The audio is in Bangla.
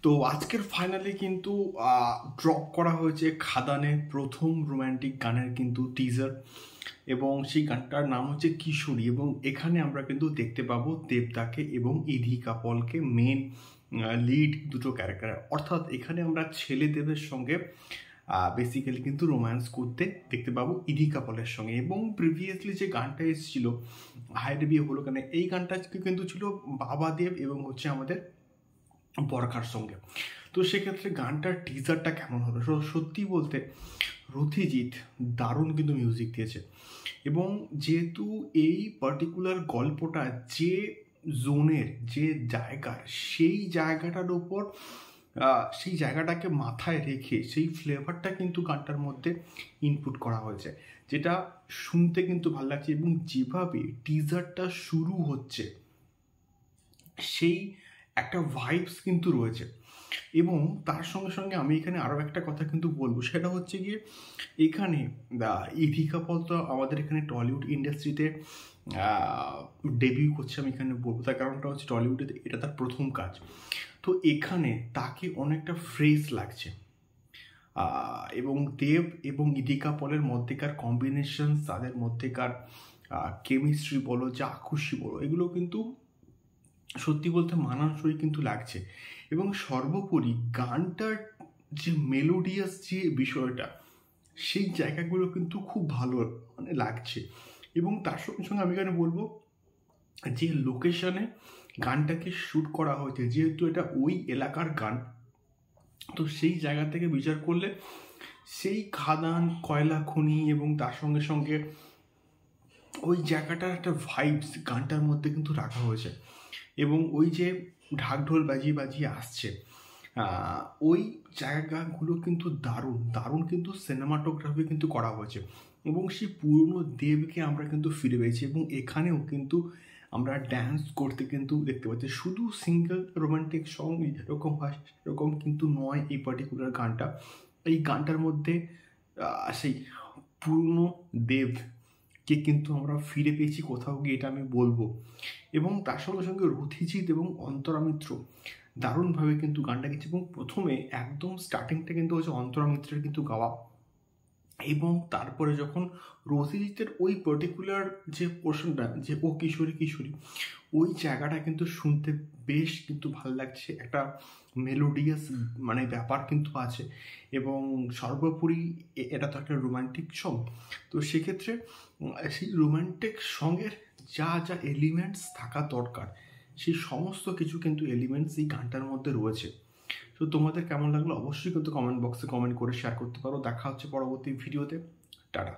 তো আজকের ফাইনালে কিন্তু ড্রপ করা হয়েছে খাদানের প্রথম রোম্যান্টিক গানের কিন্তু টিজার, এবং সেই গানটার নাম হচ্ছে কিশোরী। এবং এখানে আমরা কিন্তু দেখতে পাবো দেবদাকে এবং ইধিকা পলকে মেন লিড দুটো ক্যারেক্টার, অর্থাৎ এখানে আমরা ছেলে দেবের সঙ্গে বেসিক্যালি কিন্তু রোম্যান্স করতে দেখতে পাবো ইধিকা পলের সঙ্গে। এবং প্রিভিয়াসলি যে গানটা এসেছিল হায়রে বিয়ে হলো কেন, এই গানটা কিন্তু ছিল বাবা দেব এবং হচ্ছে আমাদের বরখার সঙ্গে। তো সেক্ষেত্রে গানটার টিজারটা কেমন হলো, সত্যি বলতে রথিজিৎ দারুণ কিন্তু মিউজিক দিয়েছে। এবং যেহেতু এই পার্টিকুলার গল্পটা যে জোনের, যে জায়গার, সেই জায়গাটার ওপর সেই জায়গাটাকে মাথায় রেখে সেই ফ্লেভারটা কিন্তু গানটার মধ্যে ইনপুট করা হয়েছে, যেটা শুনতে কিন্তু ভালো লাগছে। এবং যেভাবে টিজারটা শুরু হচ্ছে সেই একটা ভাইবস কিন্তু রয়েছে। এবং তার সঙ্গে সঙ্গে আমি এখানে আরও একটা কথা কিন্তু বলবো, সেটা হচ্ছে গিয়ে এখানে ইধিকা পল তো আমাদের এখানে টলিউড ইন্ডাস্ট্রিতে ডেবিউ করছে, আমি এখানে বলবো তার কারণটা হচ্ছে টলিউডে এটা তার প্রথম কাজ। তো এখানে তাকে অনেকটা ফ্রেশ লাগছে, এবং দেব এবং ইধিকা পলের মধ্যেকার কম্বিনেশন, তাদের মধ্যেকার কেমিস্ট্রি বলো, যা খুশি বলো, এগুলো কিন্তু সত্যি বলতে মানানসই কিন্তু লাগছে। এবং সর্বোপরি গানটার যে মেলোডিয়াস যে বিষয়টা, সেই জায়গাগুলো কিন্তু খুব ভালো লাগছে। এবং তার সঙ্গে সঙ্গে আমি এখানে বলবো যে লোকেশনে গানটাকে শ্যুট করা হয়েছে, যেহেতু এটা ওই এলাকার গান, তো সেই জায়গা থেকে বিচার করলে সেই খাদান, কয়লা খনি এবং তার সঙ্গে সঙ্গে ওই জায়গাটার একটা ভাইবস গানটার মধ্যে কিন্তু রাখা হয়েছে। এবং ওই যে ঢাকঢোল বাজিয়ে বাজিয়ে আসছে, ওই জায়গাগুলো কিন্তু দারুণ দারুণ কিন্তু সিনেমাটোগ্রাফি কিন্তু করা হয়েছে। এবং সেই পুরনো দেবকে আমরা কিন্তু ফিরে পেয়েছি। এবং এখানেও কিন্তু আমরা ড্যান্স করতে কিন্তু দেখতে পাচ্ছি। শুধু সিঙ্গেল রোমান্টিক সং যেরকম হয় সেরকম কিন্তু নয় এই পার্টিকুলার গানটা। এই গানটার মধ্যে সেই পুরনো দেবকে কিন্তু আমরা ফিরে পেয়েছি কোথাও গিয়ে, এটা আমি বলবো। এবং তার সঙ্গে সঙ্গে রথিজিৎ এবং অন্তরা মিত্র দারুণভাবে কিন্তু গানটা গেছে। এবং প্রথমে একদম স্টার্টিংটা কিন্তু হচ্ছে অন্তরা মিত্রের কিন্তু গাওয়া, এবং তারপরে যখন রথিজিতের ওই পার্টিকুলার যে পোর্শনটা, যে ও কিশোরী কিশোরী, ওই জায়গাটা কিন্তু শুনতে বেশ কিন্তু ভালো লাগছে, একটা মেলোডিয়াস মানে ব্যাপার কিন্তু আছে। এবং সর্বোপরি এটা তো একটা রোম্যান্টিক সং, তো সেক্ষেত্রে সেই রোম্যান্টিক সঙ্গের যা যা এলিমেন্টস থাকা দরকার, সেই সমস্ত কিছু কিন্তু এলিমেন্টস এই গানটার মধ্যে রয়েছে। তো তোমাদের কেমন লাগলো অবশ্যই কিন্তু কমেন্ট বক্সে কমেন্ট করে শেয়ার করতে পারো। দেখা হচ্ছে পরবর্তী ভিডিওতে। টাটা।